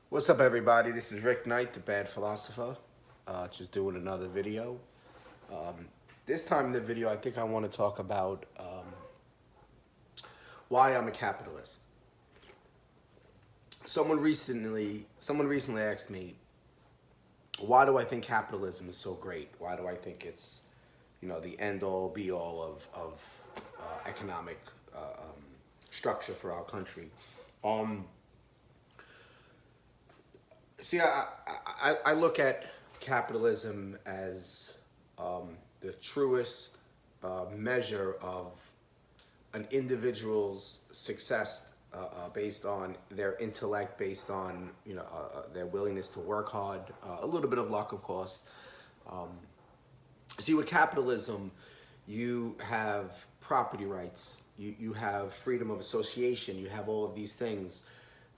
What's up, everybody? This is Rick Knight, the Bad Philosopher. Just doing another video. This time in the video, I think I want to talk about why I'm a capitalist. Someone recently asked me, why do I think capitalism is so great? Why do I think it's, the end all, be all of economic structure for our country? Um, See, I look at capitalism as the truest measure of an individual's success based on their intellect, based on their willingness to work hard, a little bit of luck, of course. Um, See, with capitalism, you have property rights, you have freedom of association, you have all of these things.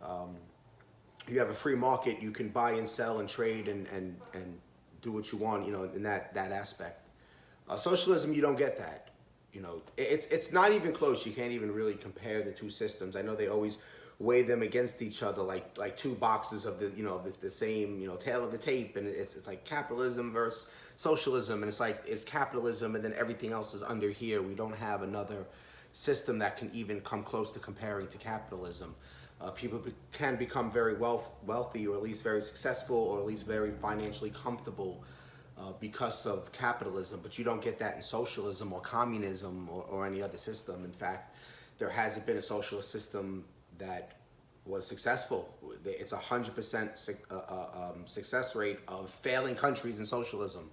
Um, you have a free market. You can buy and sell and trade and do what you want, in that aspect. Socialism, you don't get that. It's not even close. You can't even really compare the two systems. I know they always weigh them against each other, like two boxes of the same tail of the tape, and it's like capitalism versus socialism, and it's like it's capitalism, and then everything else is under here. We don't have another system that can even come close to comparing to capitalism. People can become very wealthy, or at least very successful, or at least very financially comfortable because of capitalism. But you don't get that in socialism or communism or any other system. In fact, there hasn't been a socialist system that was successful. It's 100% success rate of failing countries in socialism.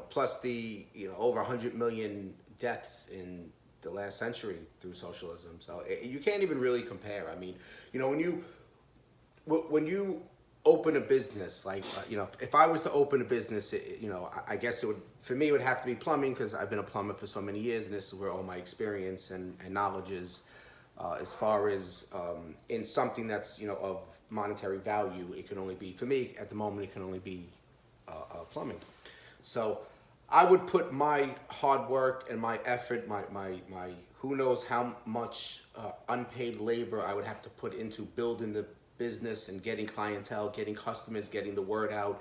Plus the over 100 million deaths in the last century through socialism. So you can't even really compare. I mean, when you open a business, like if I was to open a business, I guess it would, for me, it would have to be plumbing, because I've been a plumber for so many years, and this is where all my experience and knowledge is. As far as in something that's of monetary value, it can only be, for me at the moment, it can only be plumbing. So I would put my hard work and my effort, my who knows how much unpaid labor I would have to put into building the business and getting clientele, getting customers, getting the word out,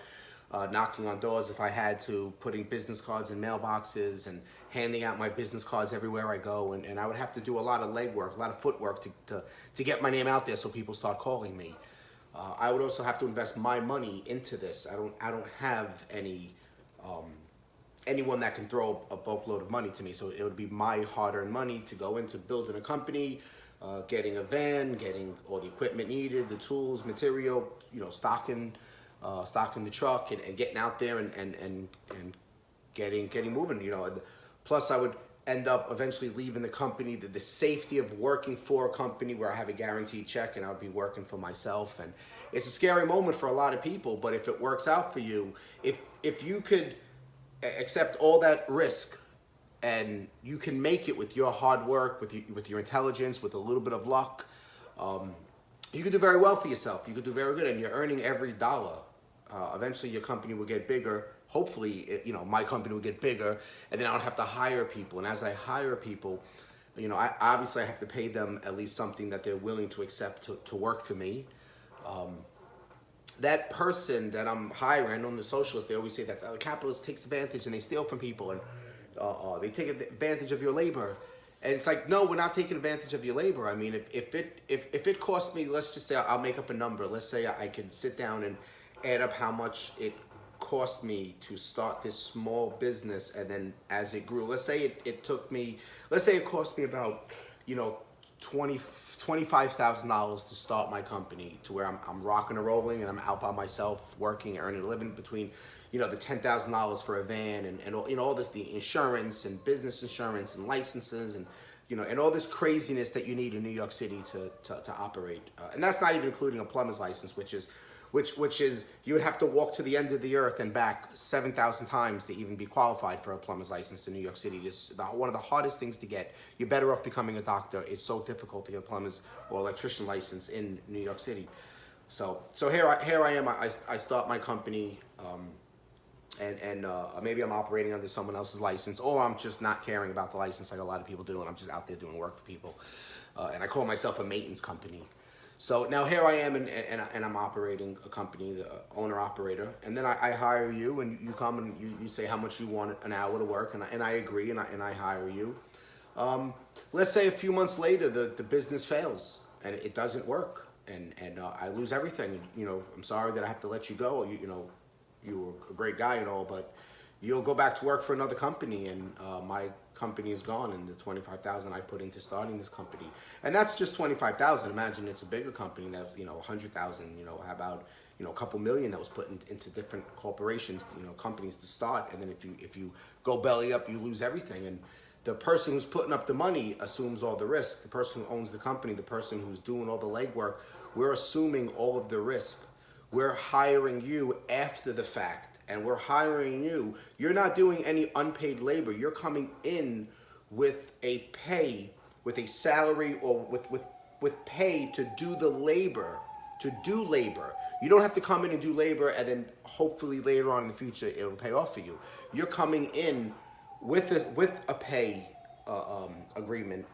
knocking on doors if I had to, putting business cards in mailboxes and handing out my business cards everywhere I go. And I would have to do a lot of legwork, a lot of footwork to get my name out there so people start calling me. I would also have to invest my money into this. I don't have anyone that can throw a boatload of money to me. So it would be my hard-earned money to go into building a company, getting a van, getting all the equipment needed, the tools, material, stocking the truck, and getting out there and getting moving. Plus I would end up eventually leaving the company, the safety of working for a company where I have a guaranteed check, and I would be working for myself. And it's a scary moment for a lot of people, but if it works out for you, if you could accept all that risk, and you can make it with your hard work, with your intelligence, with a little bit of luck, you could do very well for yourself. You could do very good, and you're earning every dollar. Eventually your company will get bigger. Hopefully, my company will get bigger, and then I don't have to hire people. And as I hire people, I obviously I have to pay them at least something that they're willing to accept to work for me. That person that I'm hiring, on the socialists, they always say that the capitalist takes advantage and they steal from people, and they take advantage of your labor. And it's like, no, we're not taking advantage of your labor. I mean, if it costs me, let's just say, I'll make up a number. Let's say I could sit down and add up how much it cost me to start this small business, and then as it grew, let's say it cost me about, $25,000 to start my company, to where I'm rocking and rolling, and I'm out by myself working, earning a living, between the $10,000 for a van, and all this, the insurance and business insurance and licenses, and and all this craziness that you need in New York City to operate. And that's not even including a plumber's license, which is you would have to walk to the end of the earth and back 7,000 times to even be qualified for a plumber's license in New York City. It's one of the hardest things to get. You're better off becoming a doctor. It's so difficult to get a plumber's or electrician license in New York City. So here I am. I start my company, and maybe I'm operating under someone else's license, or I'm just not caring about the license like a lot of people do, and I'm just out there doing work for people. And I call myself a maintenance company. So now here I am, and I'm operating a company, the owner operator, and then I hire you, and you come and you say how much you want an hour to work, and I agree, and I hire you. Let's say a few months later, the business fails and it doesn't work, and I lose everything. You know, I'm sorry that I have to let you go. You know, you were a great guy and all, but you'll go back to work for another company, and my company is gone, and the 25,000 I put into starting this company, and that's just 25,000. Imagine it's a bigger company that, you know, 100,000. You know, how about, you know, a couple million that was put into different corporations, you know, companies to start, and then if you go belly up, you lose everything. And the person who's putting up the money assumes all the risk. The person who owns the company, the person who's doing all the legwork, we're assuming all of the risk. We're hiring you after the fact, and we're hiring you. You're not doing any unpaid labor. You're coming in with a pay, with a salary, or with pay to do the labor, to do labor. You don't have to come in and do labor and then hopefully later on in the future it'll pay off for you. You're coming in with a pay agreement,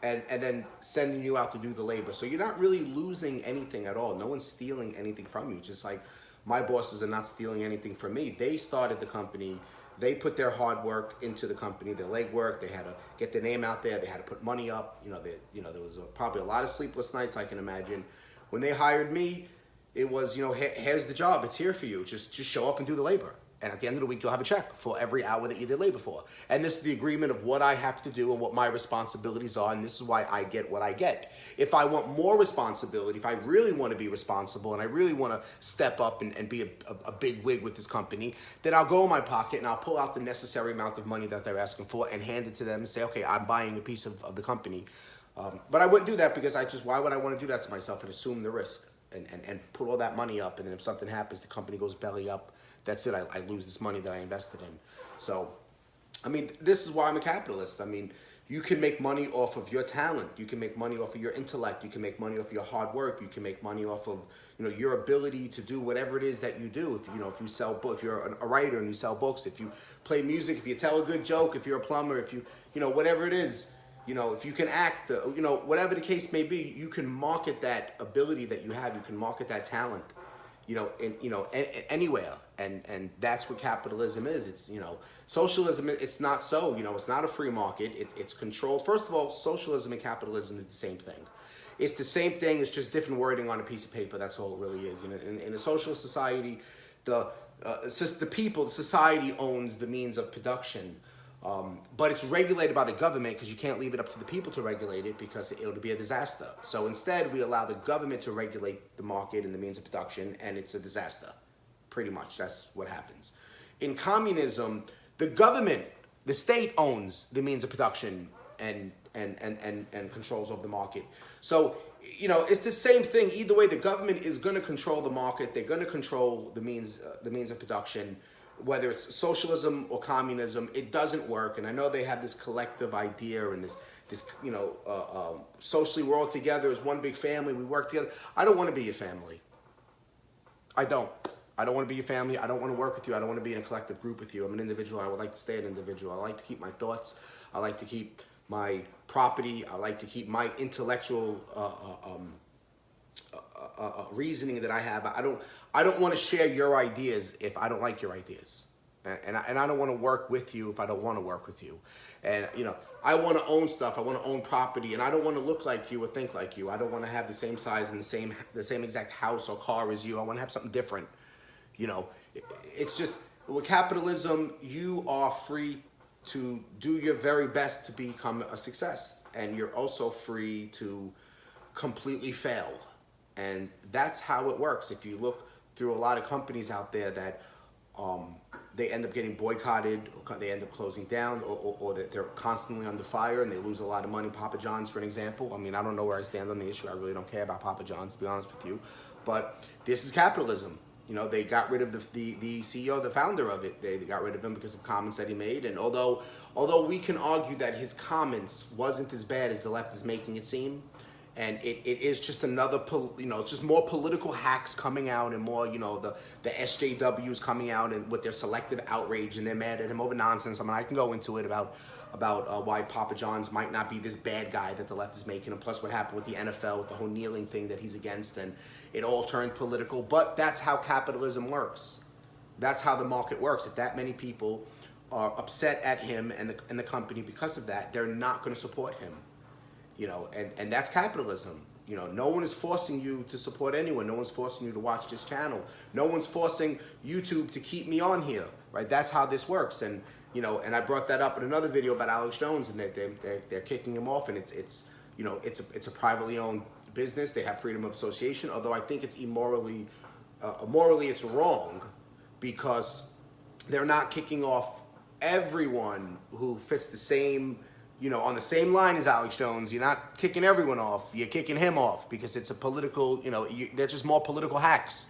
and then sending you out to do the labor. So you're not really losing anything at all. No one's stealing anything from you. Just like my bosses are not stealing anything from me. They started the company. They put their hard work into the company, their legwork. They had to get their name out there. They had to put money up. You know, there was probably a lot of sleepless nights, I can imagine. When they hired me, it was, you know, here's the job. It's here for you. Just show up and do the labor. And at the end of the week, you'll have a check for every hour that you did labor for. And this is the agreement of what I have to do and what my responsibilities are. And this is why I get what I get. If I want more responsibility, if I really want to be responsible and I really want to step up and be a big wig with this company, then I'll go in my pocket and I'll pull out the necessary amount of money that they're asking for and hand it to them and say, okay, I'm buying a piece of the company. But I wouldn't do that because why would I want to do that to myself and assume the risk and put all that money up, and then if something happens, the company goes belly up. That's it. I lose this money that I invested in. So, I mean, this is why I'm a capitalist. I mean, you can make money off of your talent. You can make money off of your intellect. You can make money off of your hard work. You can make money off of, you know, your ability to do whatever it is that you do. If you sell books, if you're a writer and you sell books, if you play music, if you tell a good joke, if you're a plumber, if you know, whatever it is, you know, if you can act, you know, whatever the case may be, you can market that ability that you have. You can market that talent, you know, anywhere. And that's what capitalism is. It's, you know, socialism, it's not so, you know, it's not a free market. It's controlled. First of all, socialism and capitalism is the same thing. It's the same thing. It's just different wording on a piece of paper. That's all it really is. You know, in a socialist society, the society owns the means of production. But it's regulated by the government because you can't leave it up to the people to regulate it because it'll be a disaster. So instead, we allow the government to regulate the market and the means of production, and it's a disaster. Pretty much, that's what happens. In communism, the government, the state owns the means of production and controls over the market. So, you know, it's the same thing. Either way, the government is going to control the market. They're going to control the means of production. Whether it's socialism or communism, it doesn't work. And I know they have this collective idea and this you know, socially we're all together as one big family. We work together. I don't want to be your family. I don't want to be your family. I don't want to work with you. I don't want to be in a collective group with you. I'm an individual. I would like to stay an individual. I like to keep my thoughts. I like to keep my property. I like to keep my intellectual reasoning that I have. I don't want to share your ideas if I don't like your ideas. And I don't want to work with you if I don't want to work with you. And, you know, I want to own stuff. I want to own property, and I don't want to look like you or think like you. I don't want to have the same size and the same exact house or car as you. I want to have something different. You know, it's just, with capitalism, you are free to do your very best to become a success. And you're also free to completely fail. And that's how it works. If you look through a lot of companies out there that they end up getting boycotted, or they end up closing down, or they're constantly under fire and they lose a lot of money. Papa John's, for an example. I mean, I don't know where I stand on the issue. I really don't care about Papa John's, to be honest with you. But this is capitalism. You know, they got rid of the CEO, the founder of it. They got rid of him because of comments that he made. And although we can argue that his comments wasn't as bad as the left is making it seem, and it is just another, you know, just more political hacks coming out, and more, you know, the SJWs coming out and with their selective outrage, and they're mad at him over nonsense. I mean, I can go into it about about why Papa John's might not be this bad guy that the left is making him, plus what happened with the NFL, with the whole kneeling thing that he's against, and it all turned political. But that's how capitalism works. That's how the market works. If that many people are upset at him and the company because of that, they're not going to support him. And that's capitalism. No one is forcing you to support anyone. No one's forcing you to watch this channel. No one's forcing YouTube to keep me on here, right? That's how this works. And and I brought that up in another video about Alex Jones, and they're kicking him off, and it's a privately owned business. They have freedom of association, although I think it's morally it's wrong, because they're not kicking off everyone who fits the same, on the same line as Alex Jones. You're not kicking everyone off. You're kicking him off because it's a political, they're just more political hacks.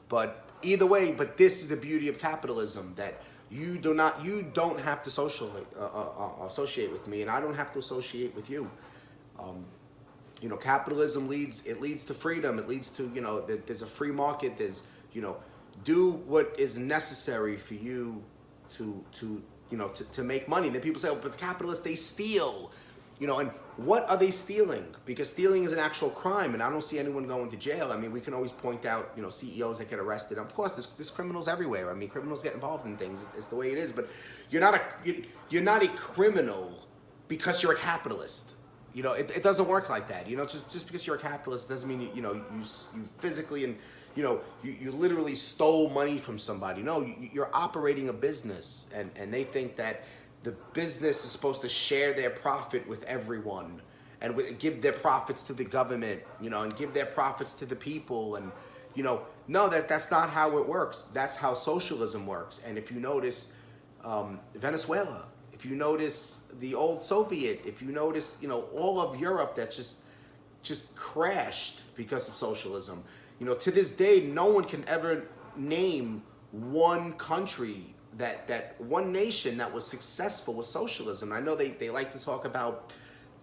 But either way, but this is the beauty of capitalism, that you don't have to associate with me, and I don't have to associate with you. Capitalism leads to freedom. It leads to, there's a free market. There's, do what is necessary for you to make money. And then people say, oh, but the capitalists, they steal, and what are they stealing? Because stealing is an actual crime, and I don't see anyone going to jail. I mean, we can always point out, CEOs that get arrested. Of course, there's criminals everywhere. I mean, criminals get involved in things. It's the way it is. But you're not a criminal because you're a capitalist. It doesn't work like that. Just because you're a capitalist doesn't mean you physically and you literally stole money from somebody. No, you're operating a business, and they think that the business is supposed to share their profit with everyone, and give their profits to the government, and give their profits to the people, and no, that's not how it works. That's how socialism works. And if you notice, Venezuela, if you notice the old Soviet, if you notice, all of Europe that just crashed because of socialism. To this day, no one can ever name one country, that one nation that was successful with socialism. I know they like to talk about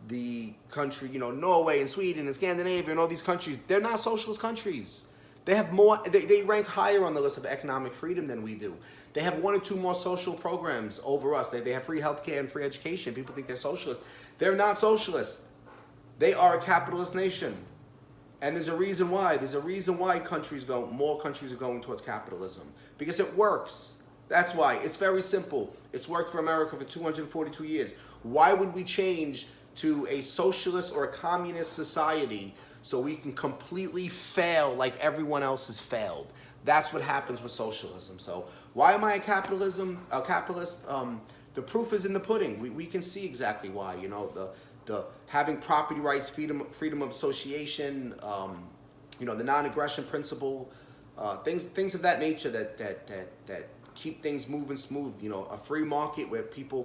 the country, Norway and Sweden and Scandinavia and all these countries. They're not socialist countries. They have more, they rank higher on the list of economic freedom than we do. They have one or two more social programs over us. They have free healthcare and free education. People think they're socialist. They're not socialist. They are a capitalist nation. And there's a reason why. There's a reason why more countries are going towards capitalism. Because it works. That's why. It's very simple. It's worked for America for 242 years. Why would we change to a socialist or a communist society so we can completely fail like everyone else has failed? That's what happens with socialism. So why am I a capitalist? The proof is in the pudding. We can see exactly why. The having property rights, freedom of association, the non-aggression principle, things of that nature that keep things moving smooth. A free market where people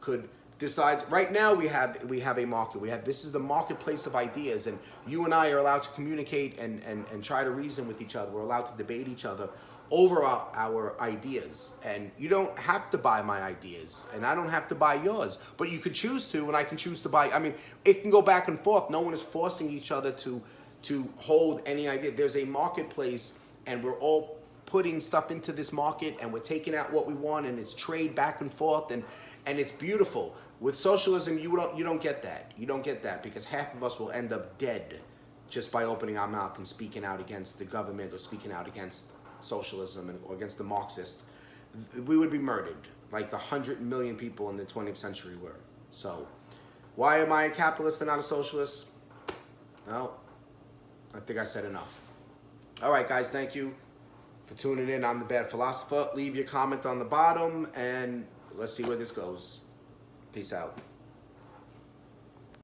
could decide. Right now we have a market. This is the marketplace of ideas, and you and I are allowed to communicate and try to reason with each other. We're allowed to debate each other over our ideas, and you don't have to buy my ideas, and I don't have to buy yours, but you could choose to, and I can choose to buy. I mean, it can go back and forth. No one is forcing each other to hold any idea. There's a marketplace, and we're all putting stuff into this market, and we're taking out what we want, and it's trade back and forth, and it's beautiful. With socialism, you don't get that. You don't get that, because half of us will end up dead just by opening our mouth and speaking out against the government or speaking out against socialism or against the Marxist. We would be murdered like the 100 million people in the 20th century were. So why am I a capitalist and not a socialist? Well, I think I said enough. All right, guys, thank you for tuning in. I'm the Bad Philosopher. Leave your comment on the bottom, and let's see where this goes. Peace out.